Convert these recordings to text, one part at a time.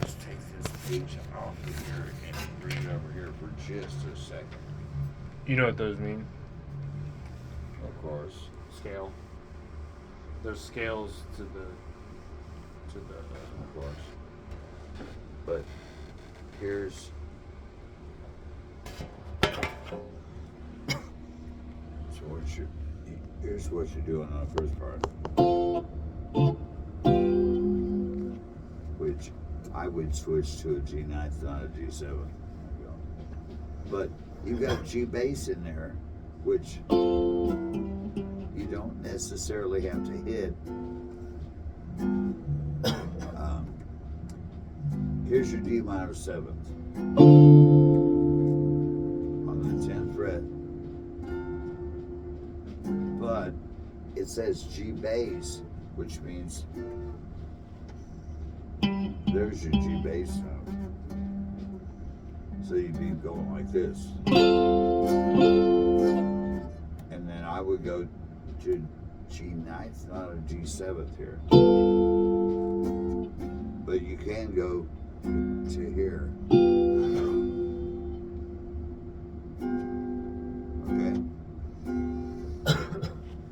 just take this H off of here and bring it over here for just a second. You know what those mean? Of course. Scale. There's scales to the. Of course. But here's here's what you're doing on the first part, which I would switch to a G9, not a G7. But you've got G bass in there, which you don't necessarily have to hit. Here's your D minor 7th on the 10th fret, but it says G bass, which means there's your G bass note. So you'd be going like this, and then I would go to G9th, not a G7th here, but you can go to here. Okay.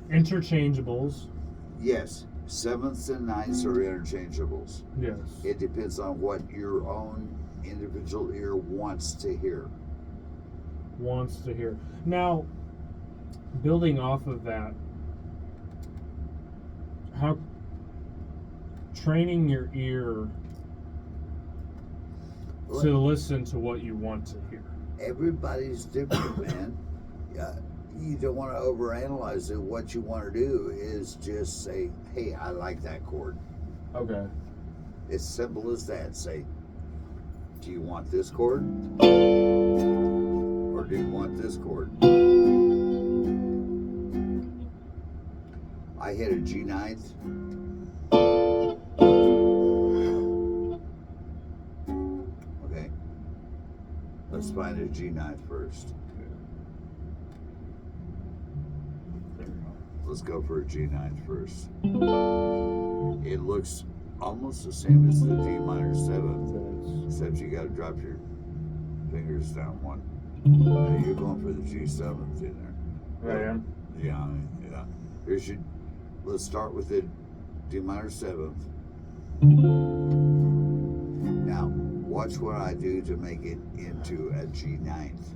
Interchangeables. Yes, 7ths and 9ths are interchangeables. Yes. It depends on what your own individual ear wants to hear. Wants to hear. Now, building off of that, how training your ear to listen to what you want to hear. Everybody's different, man. You don't want to overanalyze it. What you want to do is just say, hey, I like that chord. Okay. It's simple as that. Say, do you want this chord? Or do you want this chord? I hit a G9th. Okay. Let's find a G9th first. Let's go for a G9th first. It looks almost the same as the D minor 7th, except you got to drop your fingers down one. Now you're going for the G7th in there. I am. Yeah. Here's your. Let's start with the D minor 7th. Now, watch what I do to make it into a G9th.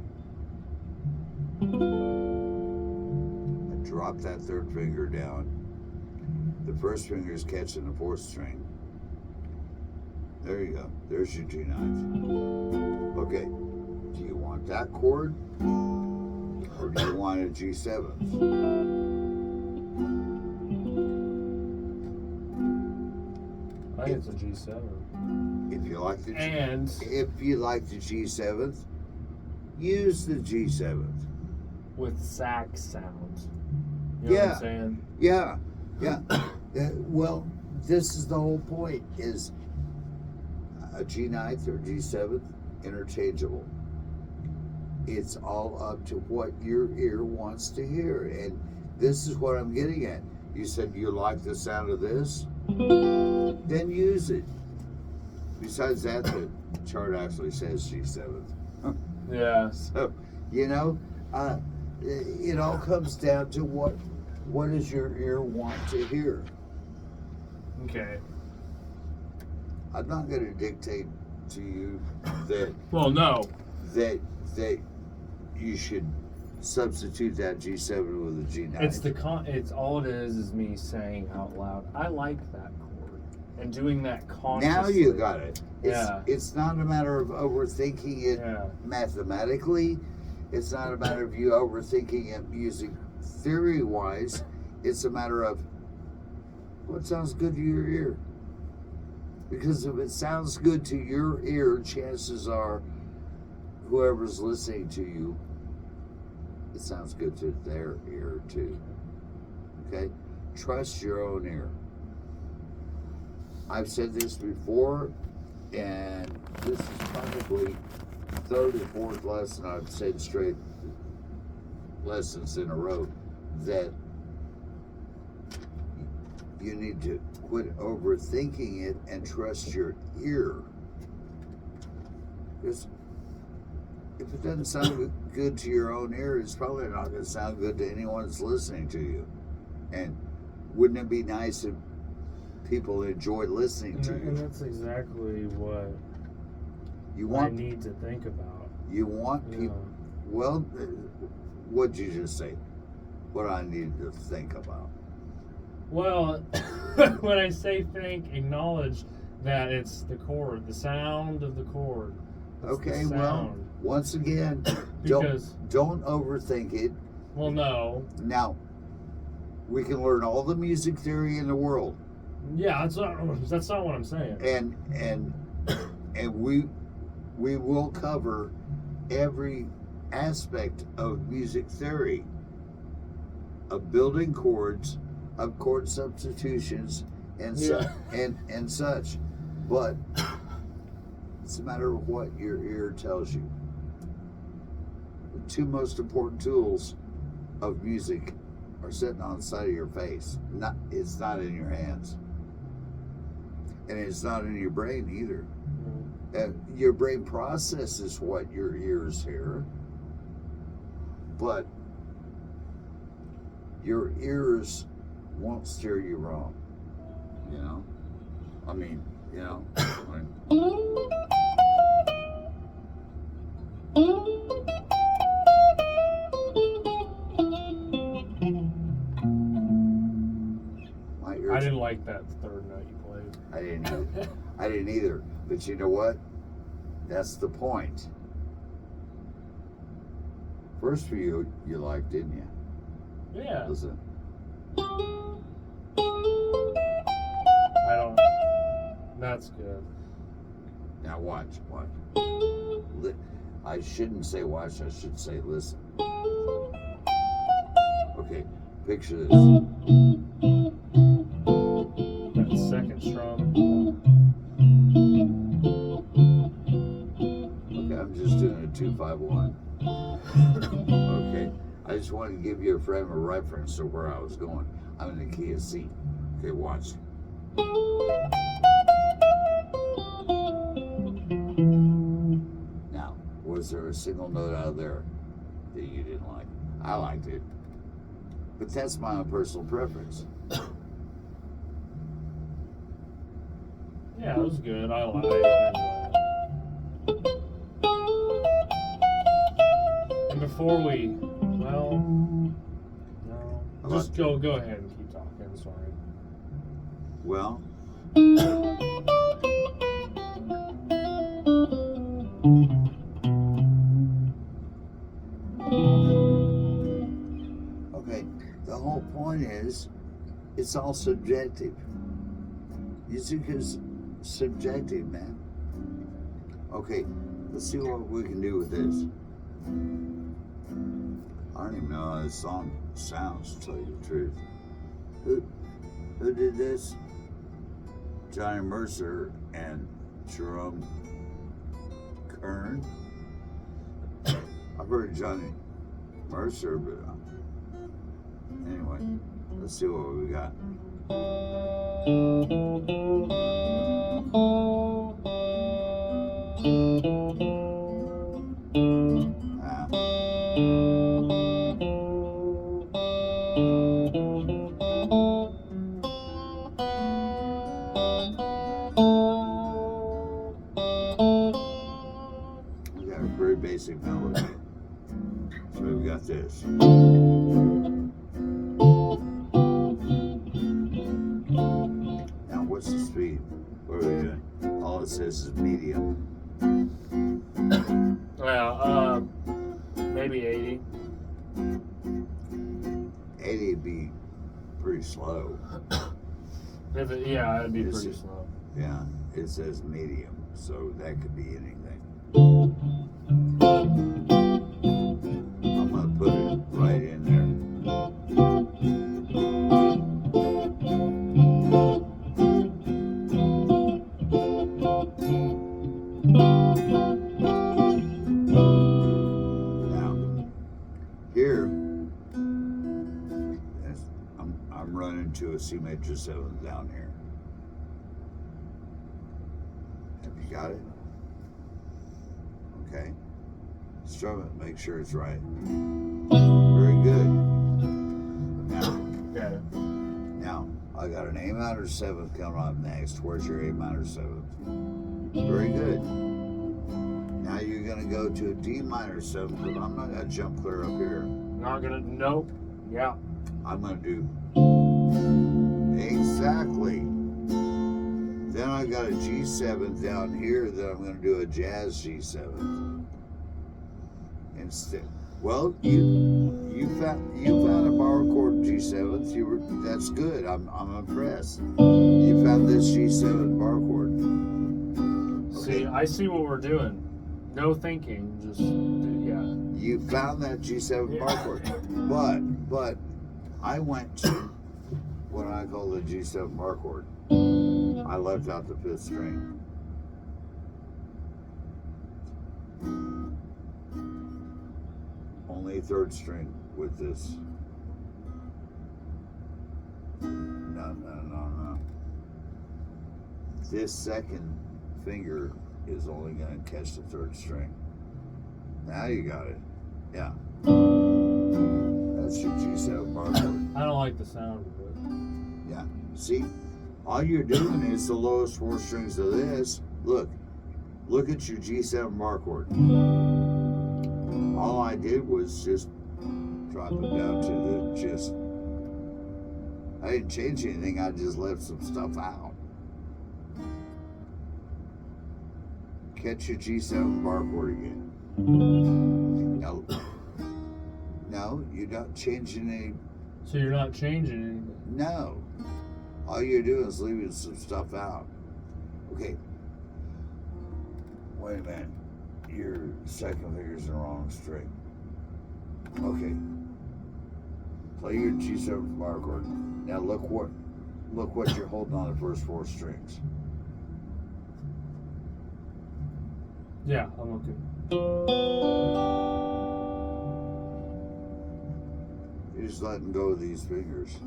Drop that third finger down. The first finger is catching the 4th string. There you go. There's your G9th. Okay. Do you want that chord? Or do you want a G7th? I think it's a G7. If you like the G7th, use the G7th. With sax sounds. You know what I'm saying? Yeah. Well, this is the whole point, is a G9th or G7th, interchangeable. It's all up to what your ear wants to hear. And this is what I'm getting at. You said you like the sound of this? Then use it. Besides that, the chart actually says G7th. Yeah. So, it all comes down to what does your ear want to hear. Okay. I'm not going to dictate to you that. Well, no. That you should substitute that G7 with a G9. It's all it is me saying out loud, I like that chord, and doing that consciously. Now you got it. Yeah. It's not a matter of overthinking it mathematically. It's not a matter of you overthinking it music theory-wise. It's a matter of what sounds good to your ear. Because if it sounds good to your ear, chances are whoever's listening to you, it sounds good to their ear too. Okay? Trust your own ear. I've said this before, and this is probably third or fourth lesson I've said straight lessons in a row, that you need to quit overthinking it and trust your ear. Because if it doesn't sound good to your own ear, it's probably not going to sound good to anyone that's listening to you. And wouldn't it be nice if people enjoy listening to you? And that's exactly what I need to think about. You want people. Well, what'd you just say? What I need to think about? Well, when I say think, acknowledge that it's the chord, the sound of the chord. It's okay, well, once again, don't overthink it. Well, no. Now, we can learn all the music theory in the world. Yeah, that's not what I'm saying. And we will cover every aspect of music theory, of building chords, of chord substitutions, and such. But it's a matter of what your ear tells you. The two most important tools of music are sitting on the side of your face. It's not in your hands. And it's not in your brain either. Your brain processes what your ears hear, but your ears won't steer you wrong. You know? I mean, you know? I didn't like that third note you played. I didn't either. But you know what? That's the point. First for you liked, didn't you? Yeah. Listen. That's good. Now watch. I shouldn't say watch, I should say listen. Okay, picture this. That second strum. Okay, I'm just doing a 2-5-1. Okay, I just wanted to give you a frame of reference to where I was going. I'm in the key of C. Okay, watch. Now, was there a single note out of there that you didn't like? I liked it. But that's my own personal preference. Yeah, it was good. I liked it. And before no. Just go ahead and keep talking, sorry. Well, okay, the whole point is it's all subjective. Music is subjective, man. Okay, let's see what we can do with this. I don't even know how this song sounds, to tell you the truth. Who did this? Johnny Mercer and Jerome Kern. I've heard Johnny Mercer, but anyway, let's see what we got. We got a very basic melody. So we've got this. Now what's the speed? What are we doing? All it says is medium. Well, maybe 80. 80 would be pretty slow. It'd be pretty slow. Yeah, it says medium, so that could be anything. I'm gonna put it right in there. Now, here, I'm running to a C major 7 down here. Have you got it? Okay. Strum it, make sure it's right. Very good. Now, I got an A minor 7th coming up next. Where's your A minor 7th? Very good. Now you're going to go to a D minor 7th, but I'm not going to jump clear up here. Not gonna, nope. Yeah. I'm going to do exactly. Then I got a G7 down here that I'm going to do a jazz G7 instead. Well, you found a bar chord G7. That's good. I'm impressed. You found this G7 bar chord. Okay. See, I see what we're doing. No thinking, just yeah. You found that G7 bar chord, but I went to what I call the G7 bar chord. I left out the 5th string. Only 3rd string with this. No. This 2nd finger is only going to catch the 3rd string. Now you got it. Yeah. That's your G7 bar chord. I don't like the sound of it. Yeah. See? All you're doing is the lowest 4 strings of this. Look at your G7 bar chord. All I did was just drop it down to the just. I didn't change anything, I just left some stuff out. Catch your G7 bar chord again. No, you're not changing any. So you're not changing anything? No. All you're doing is leaving some stuff out. Okay. Wait a minute. Your 2nd finger's in the wrong string. Okay. Play your G7 bar chord. Now look what you're holding on the first 4 strings. Yeah, I'm okay. You're just letting go of these fingers.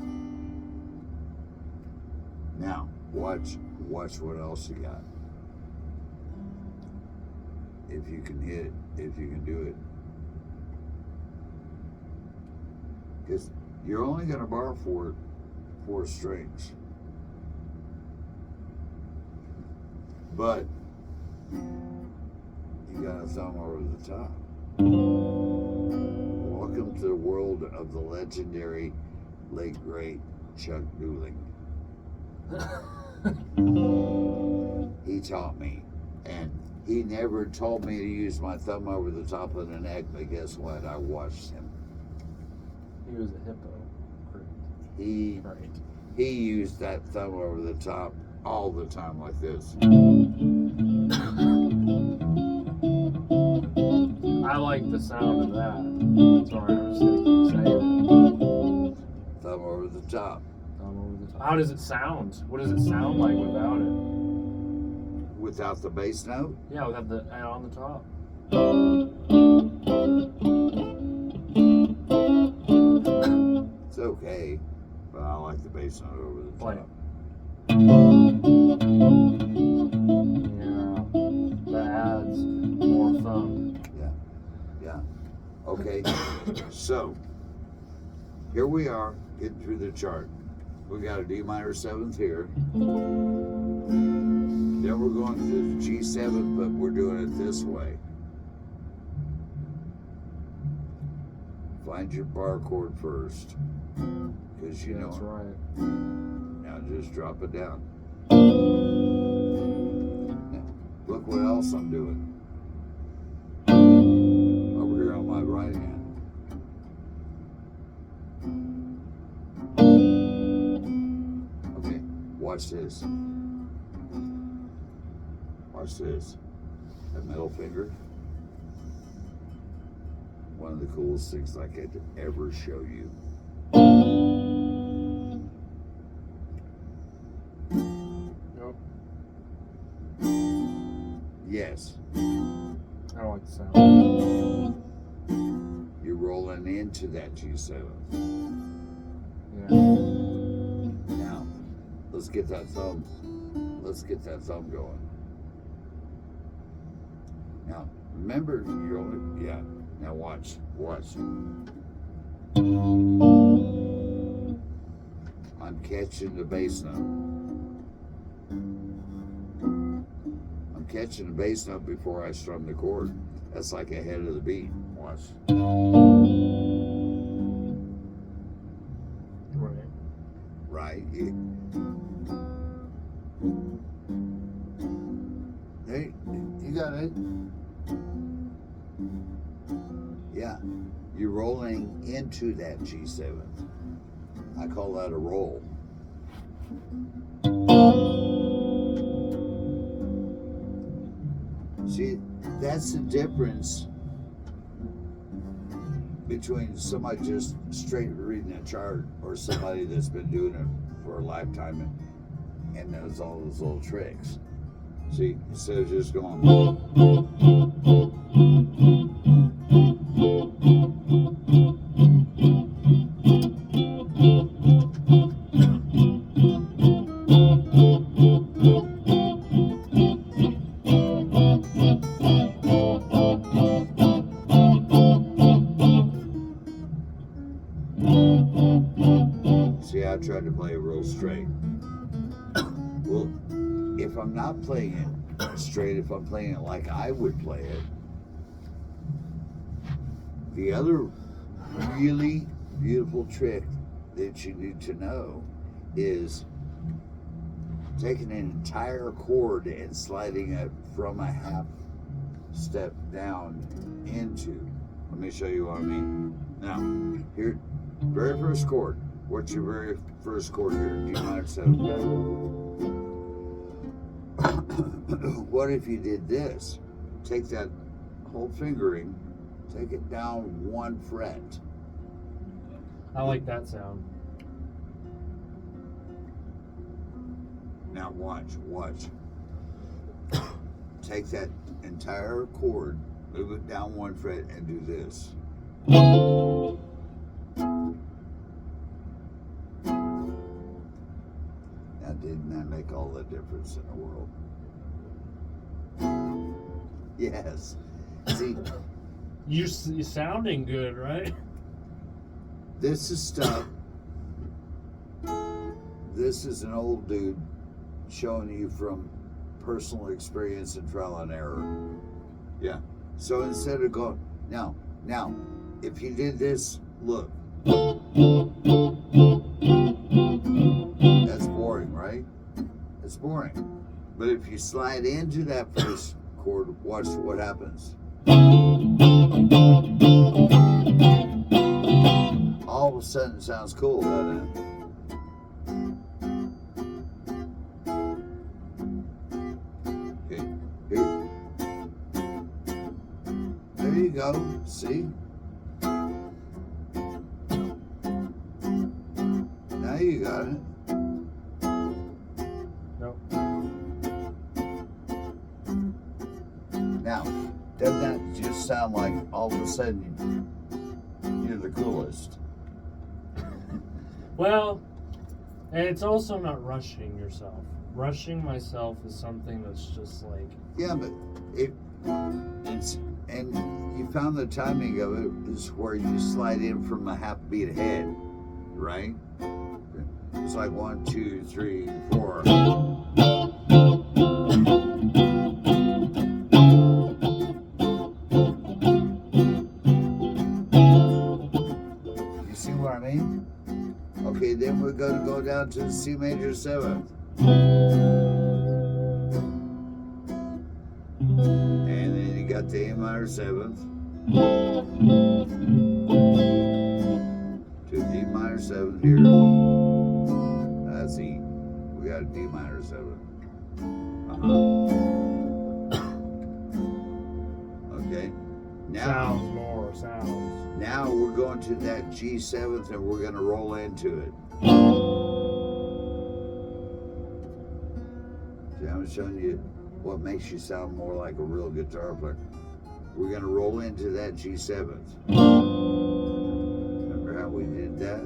Now, watch what else you got. If you can hit it, if you can do it. Because you're only going to bar 4 strings. But you got a thumb over the top. Welcome to the world of the legendary, late great Chuck Dooling. He taught me, and he never told me to use my thumb over the top of the neck, but guess what? I watched him. He was a hippo. He used that thumb over the top all the time like this. I like the sound of that. Sorry, I'm just gonna keep saying it. Thumb over the top. Thumb over the top. How does it sound? What does it sound like without it? Without the bass note? Yeah, without the and on the top. It's okay, but I like the bass note over the top. Yeah, that adds more thumb. Yeah. Okay, so here we are getting through the chart. We got a D minor 7th here. Then we're going to the G7, but we're doing it this way. Find your bar chord first, because you know. That's right. Now just drop it down. Now, look what else I'm doing. Over here on my right hand. Okay, watch this. Watch this. That middle finger. One of the coolest things I could ever show you. Nope. Yes. I don't like the sound. You're rolling into that G7. Yeah. Now, let's get that thumb. Let's get that thumb going. Now, Remember, you're only, yeah. Now watch. I'm catching the bass note. I'm catching the bass note before I strum the chord. That's like ahead of the beat. Watch. Right. Hey, you got it. Yeah, you're rolling into that G7. I call that a roll. See, that's the difference between somebody just straight reading a chart or somebody that's been doing it for a lifetime and knows all those little tricks. See, instead of just going. See, I tried to play it real straight. Well, if I'm not playing it straight, if I'm playing it like I would play it, the other really beautiful trick that you need to know is taking an entire chord and sliding it from a half step down into. Let me show you what I mean. Now, here, very first chord. What's your very first chord here? D minor 7. What if you did this? Take that whole fingering, take it down 1 fret. I like that sound. Now watch. Take that entire chord, move it down 1 fret, and do this. Now, didn't that make all the difference in the world? Yes. See, you're sounding good, right? This is stuff. This is an old dude showing you from personal experience and trial and error. Yeah. So instead of going, now, if you did this, look. That's boring, right? It's boring. But if you slide into that first chord, watch what happens. All of a sudden, it sounds cool, doesn't it? Okay, here. There you go. See? Now you got it. Nope. Now, doesn't that just sound like all of a sudden you're the coolest? Well, and it's also not rushing yourself. Rushing myself is something that's just like... Yeah, but it's and you found the timing of it is where you slide in from a half beat ahead, right? It's like 1, 2, 3, 4. You see what I mean? Okay, then we're going to go down to the C major 7th. And then you got the A minor 7th. To D minor 7th here. That's E. We got a D minor 7th. Okay. Now. Sounds. Now we're going to that G7th and we're going to roll into it. See, I'm showing you what makes you sound more like a real guitar player. We're going to roll into that G7th. Remember how we did that?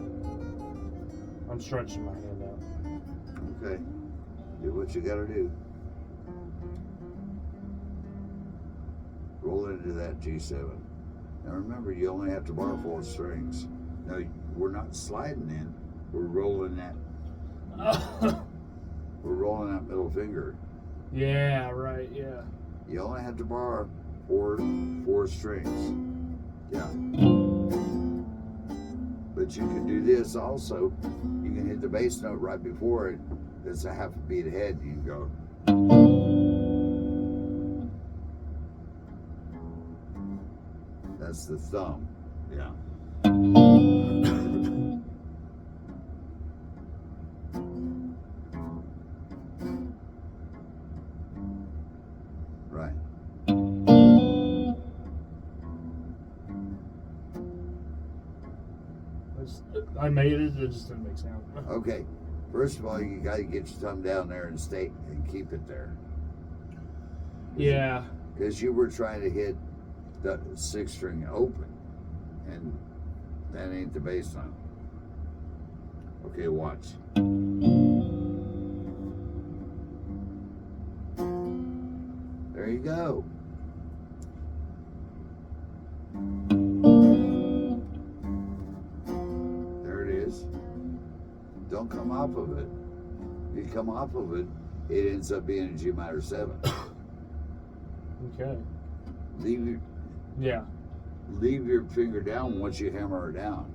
I'm stretching my hand out. Okay. Do what you got to do. Roll into that G7. Now remember, you only have to borrow 4 strings. No, we're not sliding in. We're rolling that. We're rolling that middle finger. Yeah, right. Yeah. You only have to borrow four strings. Yeah. But you can do this also. You can hit the bass note right before it. That's a half a beat ahead. You can go. That's the thumb. Yeah. Right. I made it. It just didn't make sound. Okay. First of all, you got to get your thumb down there and stay and keep it there. Yeah. Because you were trying to hit the 6th string open, and that ain't the bass line. Okay, watch. There you go. There it is. Don't come off of it. If you come off of it, it ends up being a G minor 7. Okay. Leave your finger down once you hammer her down.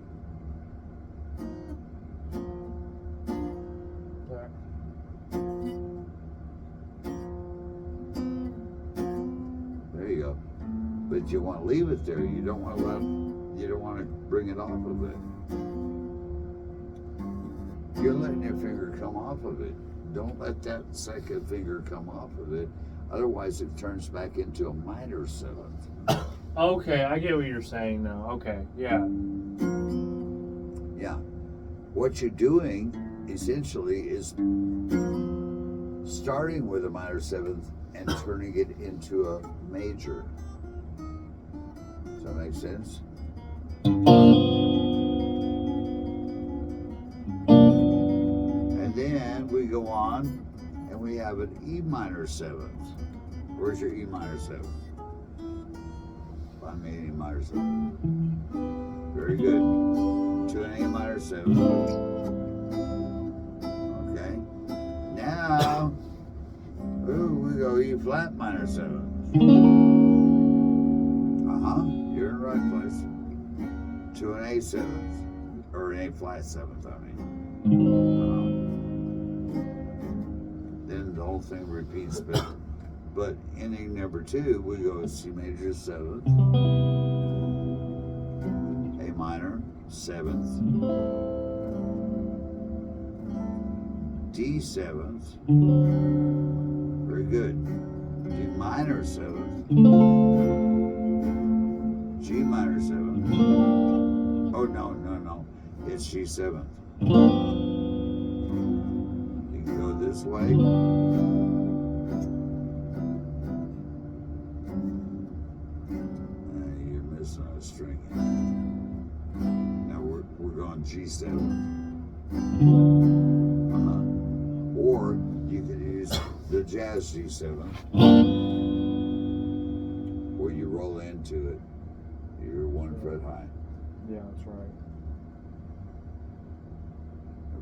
There. There you go. But you want to leave it there. You don't want to bring it off of it. You're letting your finger come off of it. Don't let that second finger come off of it. Otherwise, it turns back into a minor 7th. Okay, I get what you're saying now. Okay, yeah. Yeah. What you're doing, essentially, is starting with a minor 7th and turning it into a major. Does that make sense? And then we go on and we have an E minor 7th. Where's your E minor 7th? Find me an E minor 7th. Very good. To an A minor 7th. Okay. Now, we go E flat minor 7th. You're in the right place. To an A 7th. Or an A flat 7th, I mean. Then the whole thing repeats, but ending number 2, we go C major 7th, A minor 7th, D 7th, very good, D minor 7th, G minor 7th, oh no, it's G 7th. You can go this way. You're missing a string. Now we're going G7. Or you could use the jazz G7, where you roll into it. You're 1 fret high. Yeah, that's right.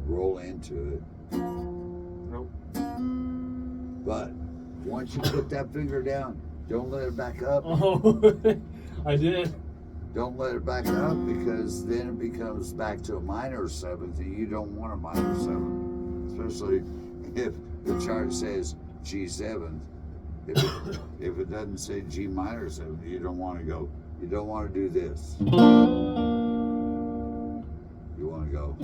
Roll into it. Nope. But once you put that finger down, don't let it back up. Oh, I did. Don't let it back up, because then it becomes back to a minor 7th, and you don't want a minor 7th, especially if the chart says G7. If it doesn't say G minor 7th, you don't want to go. You don't want to do this. You want to go.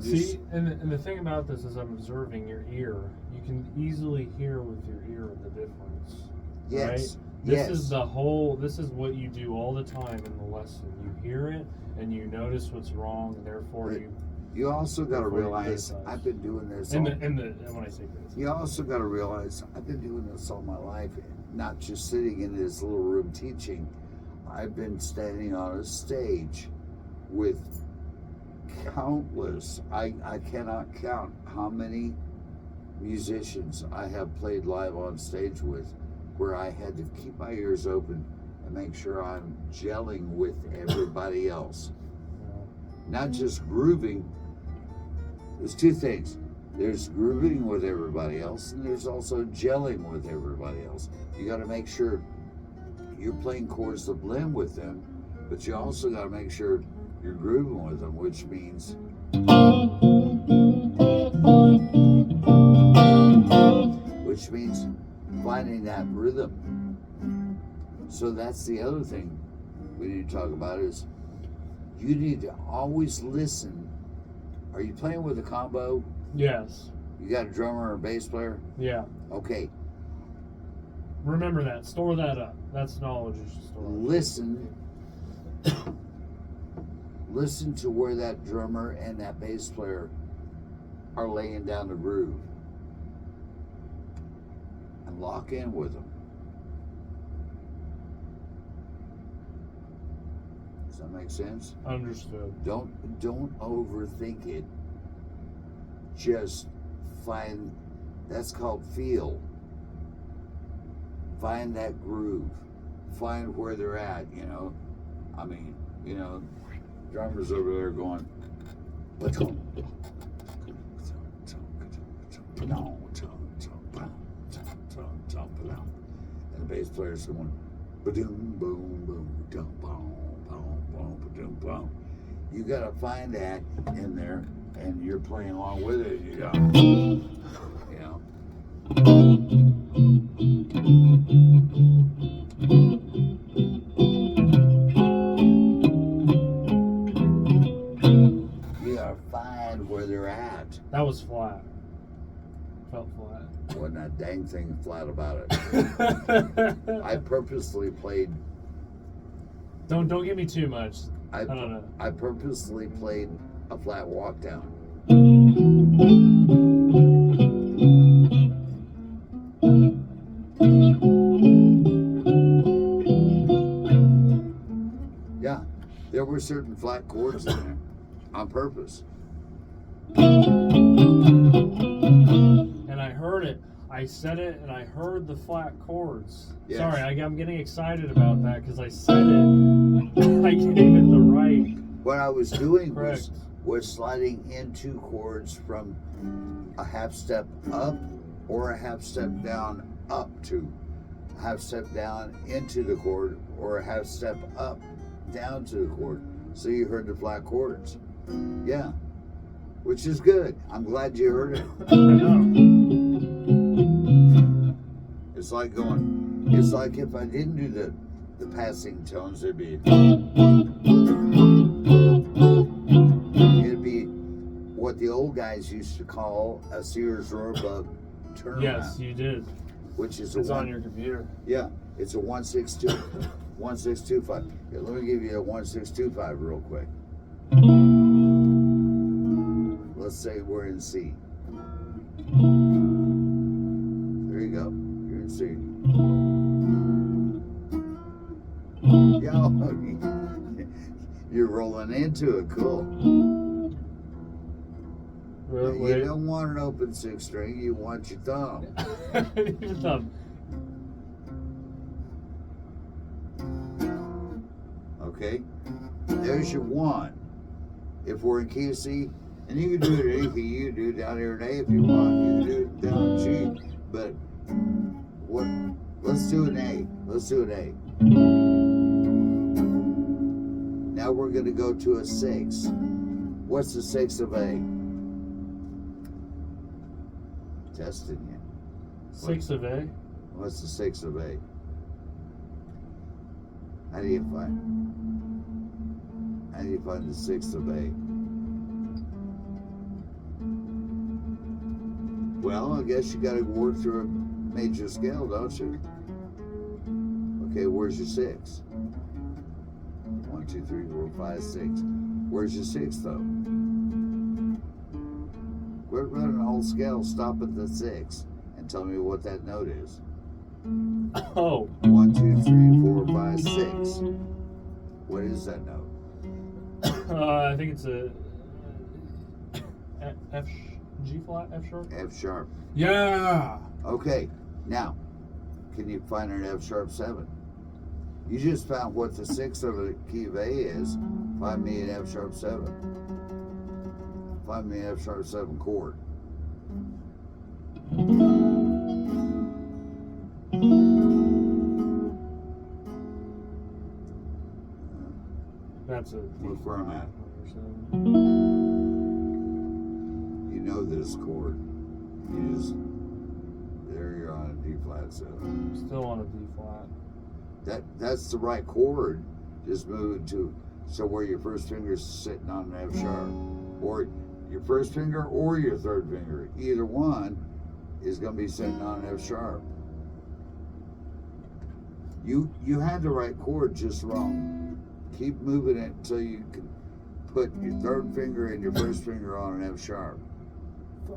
See, and the thing about this is I'm observing your ear. You can easily hear with your ear the difference. Yes. Right? This is what you do all the time in the lesson. You hear it and you notice what's wrong, and therefore you also got to realize I've been doing this. When I say this, you also got to realize I've been doing this all my life, not just sitting in this little room teaching. I've been standing on a stage with countless, I cannot count how many musicians I have played live on stage with, where I had to keep my ears open and make sure I'm gelling with everybody else. Not just grooving. There's two things. There's grooving with everybody else, and there's also gelling with everybody else. You got to make sure you're playing chords that blend with them, but you also got to make sure you're grooving with them, which means finding that rhythm. So that's the other thing we need to talk about is you need to always listen. Are you playing with a combo? Yes. You got a drummer or a bass player? Yeah. Okay. Remember that. Store that up. That's knowledge you should store. Listen to where that drummer and that bass player are laying down the groove. And lock in with them. Does that make sense? Understood. Don't overthink it. Just find, that's called feel. Find that groove. Find where they're at, you know. I mean, you know, drummers over there going, and the bass player's going, ba-doom, boom, boom, dum, boom, boom, boom, ba-doom, boom. You gotta find that in there, and you're playing along with it. You go, you know. You gotta find where they're at. That was flat. Felt flat. Wasn't a dang thing flat about it. I purposely played. Don't give me too much. I don't know. I purposely played a flat walk down. Yeah, there were certain flat chords in there on purpose. And I heard it. I said it, and I heard the flat chords. Yes. Sorry, I'm getting excited about that because I said it. I gave it the right. What I was doing Correct. was sliding into chords from a half step up or a half step down up to a half step down into the chord or a half step up down to the chord. So you heard the flat chords. Yeah. Which is good. I'm glad you heard it. I know. It's like if I didn't do the passing tones, it'd be what the old guys used to call a Sears Roebuck turnaround. Yes, you did. Which is It's on your computer. Yeah, it's a 162, 1625. Here, let me give you a 1625 real quick. Let's say we're in C. There you go. You're in C. Yo, you're rolling into it. Cool. You don't want an open sixth string. You want your thumb. Your thumb. Okay. There's your one. If we're in key of C, and you can do it in A key, you can do it down here in A if you want. You can do it down in G. But what? Let's do an A. Let's do an A. Now we're going to go to a 6. What's the 6 of A? Testing you. 6 of A. What's the 6 of A? How do you find the 6th of A? Well, I guess you got to work through a major scale, don't you? Okay, where's your 6? 1, 2, 3, 4, 5, 6. Where's your 6 though? Quit running the whole scale. Stop at the 6 and tell me what that note is. Oh. 1, 2, 3, 4, 5, 6. What is that note? I think it's a G flat, F sharp. F sharp. Yeah. Okay, now can you find an F sharp 7? You just found what the 6 of the key of A is. Find me an F sharp 7. Find me an F sharp 7 chord. That's a Look where I'm at. You know this chord. You just, there you're on a D flat 7. Still on a D flat. That's the right chord. Just move it to so where your first finger's sitting on an F sharp, or your first finger or your third finger. Either one is going to be sitting on an F sharp. You had the right chord, just wrong. Keep moving it until you can put your third finger and your first finger on an F sharp.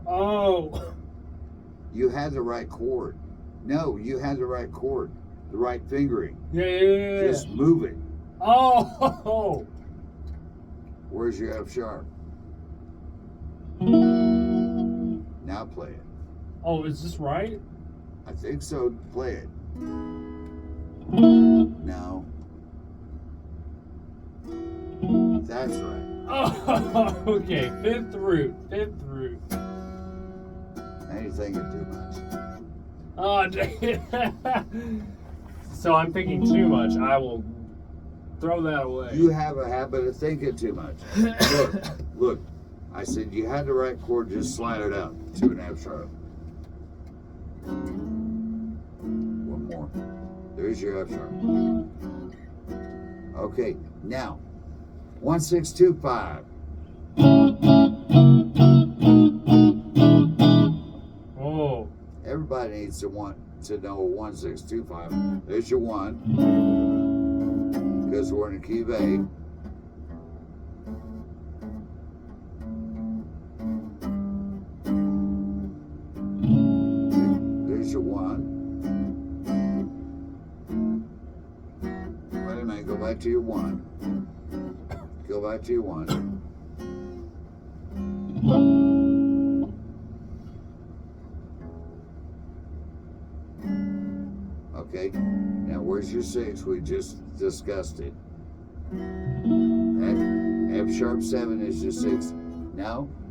Oh. You had the right chord. No, you had the right chord. The right fingering. Yeah. Just move it. Oh. Where's your F sharp? Now play it. Oh, is this right? I think so. Play it. No. That's right. Oh, okay. Fifth root. Now you're thinking too much. Oh, dang. So I'm thinking too much. I will throw that away. You have a habit of thinking too much. Look. I said you had the right chord, just slide it out to an F sharp. One more. There's your F sharp. Okay, now 1 6 2 5. Oh. Everybody needs to know 1 6 2 5. There's your 1. Because we're in a key of A. There's your 1. Wait a minute, go back to your 1. Go back to your 1. Okay, now where's your 6? We just discussed it. F sharp 7 is your 6. Now